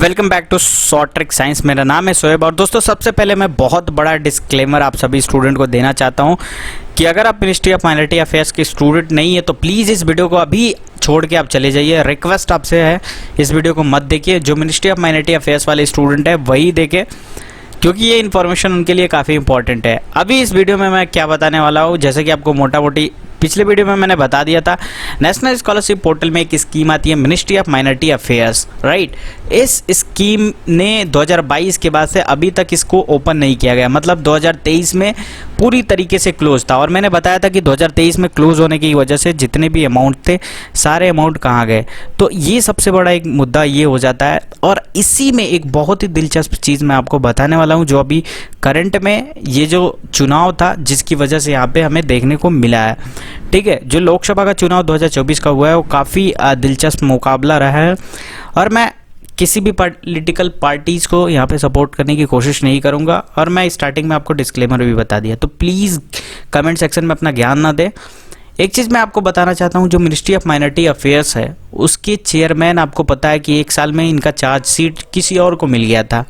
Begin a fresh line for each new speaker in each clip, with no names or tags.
Welcome back to short trick science. मेरा नाम है शोएब और दोस्तों सबसे पहले मैं बहुत बड़ा डिस्क्लेमर आप सभी स्टूडेंट को देना चाहता हूं कि अगर आप मिनिस्ट्री ऑफ माइनॉरिटी अफेयर्स के स्टूडेंट नहीं है तो प्लीज़ इस वीडियो को अभी छोड़ के आप चले जाइए। रिक्वेस्ट आपसे है, इस वीडियो को मत देखिए। जो मिनिस्ट्री ऑफ माइनॉरिटी अफेयर्स वाले स्टूडेंट है वही देखे, क्योंकि ये इन्फॉर्मेशन उनके लिए काफ़ी इंपॉर्टेंट है। अभी इस वीडियो में मैं क्या बताने वाला हूँ, जैसे कि आपको मोटा मोटी पिछले वीडियो में मैंने बता दिया था, नेशनल स्कॉलरशिप पोर्टल में एक स्कीम आती है ministry of minority affairs, right. इस स्कीम ने 2022 के बाद से अभी तक इसको ओपन नहीं किया गया, मतलब 2023 में पूरी तरीके से क्लोज था। और मैंने बताया था कि 2023 में क्लोज होने की वजह से जितने भी अमाउंट थे सारे अमाउंट कहाँ गए। तो ये सबसे बड़ा एक मुद्दा ये हो जाता है। और इसी में एक बहुत ही दिलचस्प चीज़ मैं आपको बताने वाला हूँ, जो अभी करंट में ये जो चुनाव था जिसकी वजह से यहाँ पे हमें देखने को मिला है, ठीक है। जो लोकसभा का चुनाव 2024 का हुआ है वो काफ़ी दिलचस्प मुकाबला रहा है। और मैं किसी भी पॉलिटिकल पार्टीज़ को यहाँ पे सपोर्ट करने की कोशिश नहीं करूँगा। और मैं स्टार्टिंग में आपको डिस्क्लेमर भी बता दिया, तो प्लीज़ कमेंट सेक्शन में अपना ज्ञान ना दें। एक चीज़ मैं आपको बताना चाहता हूँ, जो मिनिस्ट्री ऑफ माइनॉरिटी अफेयर्स है उसके चेयरमैन, आपको पता है कि एक साल में इनका चार्ज सीट किसी और को मिल गया था।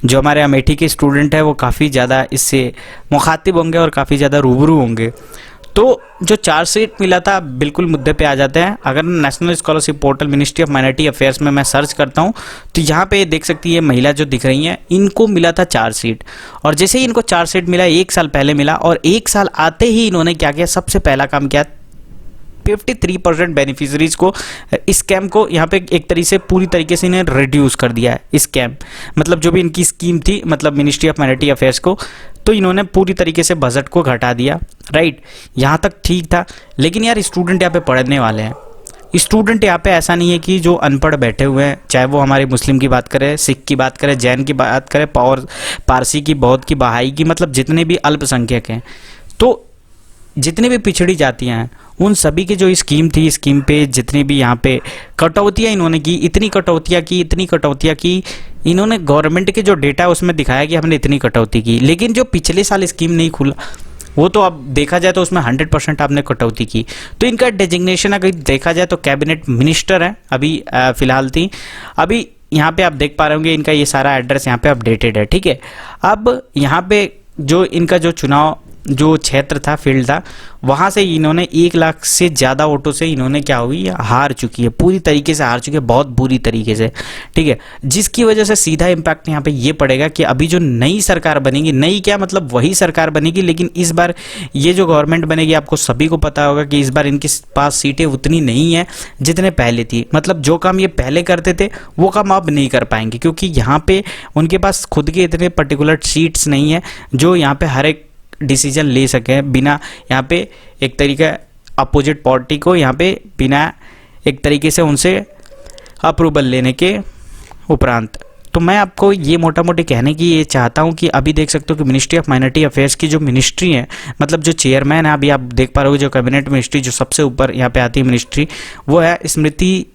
जो हमारे अमेठी के स्टूडेंट है वो काफ़ी ज़्यादा इससे मुखातिब होंगे और काफ़ी ज़्यादा रूबरू होंगे। तो जो चार्ज शीट मिला था, बिल्कुल मुद्दे पे आ जाते हैं। अगर national scholarship portal ministry of minority affairs में मैं सर्च करता हूँ तो यहाँ पे देख सकती है महिला जो दिख रही हैं, इनको मिला था चार्ज शीट। और जैसे ही इनको चार्ज शीट मिला, एक साल पहले मिला, और एक साल आते ही इन्होंने क्या किया, सबसे पहला काम किया, 53% बेनिफिशरीज को, स्कैम को यहाँ पे एक तरीके से पूरी तरीके से इन्हें रिड्यूस कर दिया है। स्कैम मतलब जो भी इनकी स्कीम थी, मतलब मिनिस्ट्री ऑफ माइनॉरिटी अफेयर्स को, तो इन्होंने पूरी तरीके से बजट को घटा दिया, राइट। यहाँ तक ठीक था, लेकिन यार स्टूडेंट यहाँ पे पढ़ने वाले हैं। स्टूडेंट यहाँ पे ऐसा नहीं है कि जो अनपढ़ बैठे हुए हैं, चाहे वो हमारे मुस्लिम की बात करें, सिख की बात करें, जैन की बात करें, और पारसी की, बौद्ध की, बहाई की, मतलब जितने भी अल्पसंख्यक हैं, तो जितनी भी पिछड़ी जातियां हैं, उन सभी की जो स्कीम थी, स्कीम पे जितनी भी यहाँ पे कटौतियाँ इन्होंने की, इतनी कटौतियाँ की इन्होंने, गवर्नमेंट के जो डेटा है उसमें दिखाया कि हमने इतनी कटौती की। लेकिन जो पिछले साल स्कीम नहीं खुला, वो तो अब देखा जाए तो उसमें 100% आपने कटौती की। तो इनका डेजिग्नेशन अगर देखा जाए तो कैबिनेट मिनिस्टर है अभी फिलहाल थी। अभी यहाँ पे आप देख पा रहे होंगे इनका ये सारा एड्रेस यहाँ पे अपडेटेड है, ठीक है। अब यहाँ पे जो इनका जो चुनाव जो क्षेत्र था, फील्ड था, वहाँ से इन्होंने 1 लाख से ज़्यादा वोटों से इन्होंने क्या हुई, हार चुकी है, पूरी तरीके से हार चुकी है, बहुत बुरी तरीके से, ठीक है। जिसकी वजह से सीधा इम्पैक्ट यहाँ पे ये पड़ेगा कि अभी जो नई सरकार बनेगी, नई क्या मतलब वही सरकार बनेगी, लेकिन इस बार ये जो गवर्नमेंट बनेगी, आपको सभी को पता होगा कि इस बार इनके पास सीटें उतनी नहीं है जितने पहले थी। मतलब जो काम ये पहले करते थे वो काम अब नहीं कर पाएंगे, क्योंकि यहाँ पे उनके पास खुद के इतने पर्टिकुलर सीट्स नहीं है जो यहाँ पे हर एक डिसीजन ले सके बिना यहाँ पे एक तरीके अपोजिट पार्टी को यहाँ पे बिना एक तरीके से उनसे अप्रूवल लेने के उपरांत। तो मैं आपको ये मोटा मोटी कहने की ये चाहता हूँ कि अभी देख सकते हो कि मिनिस्ट्री ऑफ माइनॉरिटी अफेयर्स की जो मिनिस्ट्री है, मतलब जो चेयरमैन है, अभी आप देख पा रहे हो जो कैबिनेट मिनिस्ट्री जो सबसे ऊपर यहाँ पे आती है मिनिस्ट्री, वो है स्मृति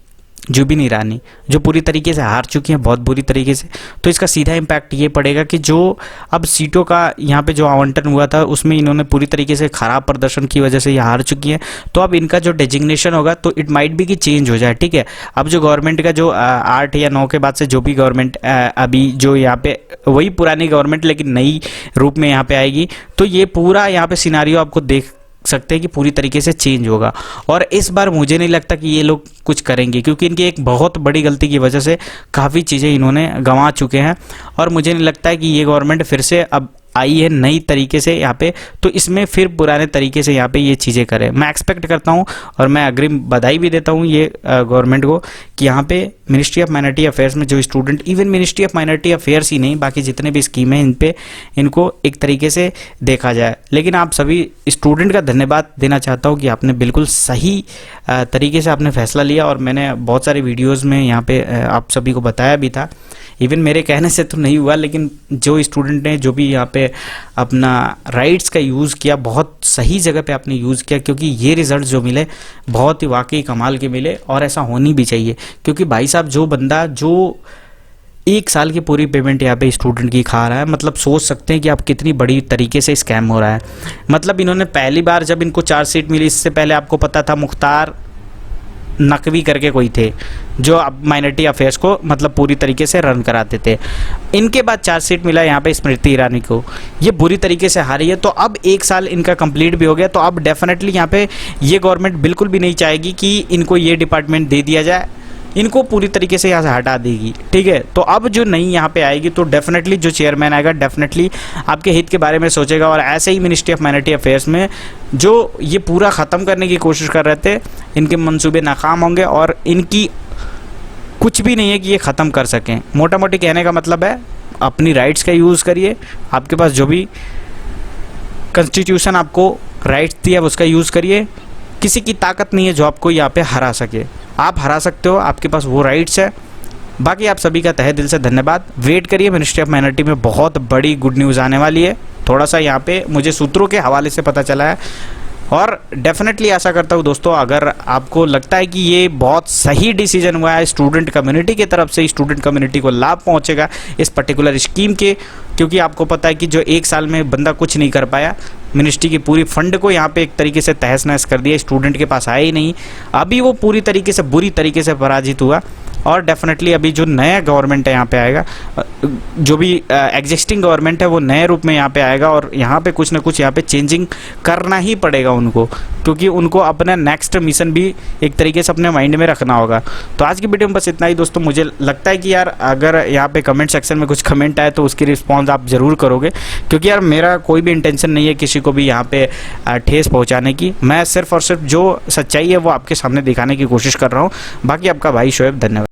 जुबिन ईरानी, जो पूरी तरीके से हार चुकी हैं, बहुत बुरी तरीके से। तो इसका सीधा इम्पैक्ट ये पड़ेगा कि जो अब सीटों का यहाँ पे जो आवंटन हुआ था उसमें इन्होंने पूरी तरीके से खराब प्रदर्शन की वजह से ये हार चुकी हैं। तो अब इनका जो डेजिग्नेशन होगा तो इट माइट बी कि चेंज हो जाए, ठीक है। अब जो गवर्नमेंट का जो 8 या 9 के बाद से जो भी गवर्नमेंट अभी जो यहाँ पे वही पुरानी गवर्नमेंट लेकिन नई रूप में यहाँ पे आएगी, तो ये पूरा यहाँ पे सिनारियो आपको देख सकते हैं कि पूरी तरीके से चेंज होगा। और इस बार मुझे नहीं लगता कि ये लोग कुछ करेंगे, क्योंकि इनकी एक बहुत बड़ी गलती की वजह से काफ़ी चीज़ें इन्होंने गंवा चुके हैं। और मुझे नहीं लगता है कि ये गवर्नमेंट फिर से अब आई है नई तरीके से यहाँ पे, तो इसमें फिर पुराने तरीके से यहाँ पे ये चीज़ें करें। मैं एक्सपेक्ट करता हूँ और मैं अग्रिम बधाई भी देता हूँ ये गवर्नमेंट को कि यहाँ पे मिनिस्ट्री ऑफ माइनॉरिटी अफेयर्स में जो student, even ministry of minority affairs ही नहीं, बाकी जितने भी स्कीम हैं इन पे इनको एक तरीके से देखा जाए। लेकिन आप सभी स्टूडेंट का धन्यवाद देना चाहता हूँ कि आपने बिल्कुल सही तरीके से आपने फैसला लिया। और मैंने बहुत सारे वीडियोज़ में यहाँ पे आप सभी को बताया भी था, इवन मेरे कहने से तो नहीं हुआ, लेकिन जो स्टूडेंट ने जो भी यहाँ पे अपना राइट्स का यूज़ किया, बहुत सही जगह पे आपने यूज़ किया, क्योंकि ये रिज़ल्ट जो मिले बहुत ही वाकई कमाल के मिले। और ऐसा होनी भी चाहिए, क्योंकि भाई साहब जो बंदा जो 1 साल की पूरी पेमेंट यहाँ पे स्टूडेंट की खा रहा है, मतलब सोच सकते हैं कि आप कितनी बड़ी तरीके से स्कैम हो रहा है। मतलब इन्होंने पहली बार जब इनको चार्ज शीट मिली, इससे पहले आपको पता था मुख्तार नकवी करके कोई थे जो अब माइनॉरिटी अफेयर्स को मतलब पूरी तरीके से रन कराते थे। इनके बाद चार्जशीट मिला यहाँ पे स्मृति ईरानी को, ये बुरी तरीके से हारी है। तो अब 1 साल इनका कंप्लीट भी हो गया, तो अब डेफिनेटली यहाँ पे ये गवर्नमेंट बिल्कुल भी नहीं चाहेगी कि इनको ये डिपार्टमेंट दे दिया जाए, इनको पूरी तरीके से यहाँ से हटा देगी, ठीक है। तो अब जो नई यहाँ पे आएगी तो डेफिनेटली जो चेयरमैन आएगा डेफिनेटली आपके हित के बारे में सोचेगा, और ऐसे ही मिनिस्ट्री ऑफ माइनॉरिटी अफेयर्स में जो ये पूरा ख़त्म करने की कोशिश कर रहे थे, इनके मंसूबे नाकाम होंगे और इनकी कुछ भी नहीं है कि ये ख़त्म कर सकें। मोटा मोटी कहने का मतलब है अपनी राइट्स का यूज़ करिए, आपके पास जो भी कॉन्स्टिट्यूशन आपको राइट्स दिया है उसका यूज़ करिए। किसी की ताकत नहीं है जो आपको यहाँ पे हरा सके, आप हरा सकते हो, आपके पास वो राइट्स है। बाकी आप सभी का तहे दिल से धन्यवाद। वेट करिए, मिनिस्ट्री ऑफ माइनॉरिटी में बहुत बड़ी गुड न्यूज़ आने वाली है। थोड़ा सा यहाँ पे मुझे सूत्रों के हवाले से पता चला है, और डेफिनेटली आशा करता हूँ दोस्तों, अगर आपको लगता है कि ये बहुत सही डिसीजन हुआ है स्टूडेंट कम्युनिटी की तरफ से, स्टूडेंट कम्युनिटी को लाभ पहुँचेगा इस पर्टिकुलर स्कीम के, क्योंकि आपको पता है कि जो 1 साल में बंदा कुछ नहीं कर पाया, मिनिस्ट्री की पूरी फंड को यहाँ पे एक तरीके से तहस नहस कर दिया, स्टूडेंट के पास आया ही नहीं। अभी वो पूरी तरीके से बुरी तरीके से पराजित हुआ, और डेफिनेटली अभी जो नया गवर्नमेंट है यहाँ पे आएगा, जो भी एग्जिस्टिंग गवर्नमेंट है वो नए रूप में यहाँ पे आएगा, और यहाँ पे कुछ ना कुछ यहाँ पे चेंजिंग करना ही पड़ेगा उनको, क्योंकि उनको अपना नेक्स्ट मिशन भी एक तरीके से अपने माइंड में रखना होगा। तो आज की वीडियो में बस इतना ही दोस्तों। मुझे लगता है कि यार अगर यहाँ पे कमेंट सेक्शन में कुछ कमेंट आए तो उसकी रिस्पॉन्स आप ज़रूर करोगे, क्योंकि यार मेरा कोई भी इंटेंशन नहीं है किसी को भी यहाँ पे ठेस पहुँचाने की। मैं सिर्फ और सिर्फ जो सच्चाई है वो आपके सामने दिखाने की कोशिश कर रहा हूँ। बाकी आपका भाई शोएब, धन्यवाद।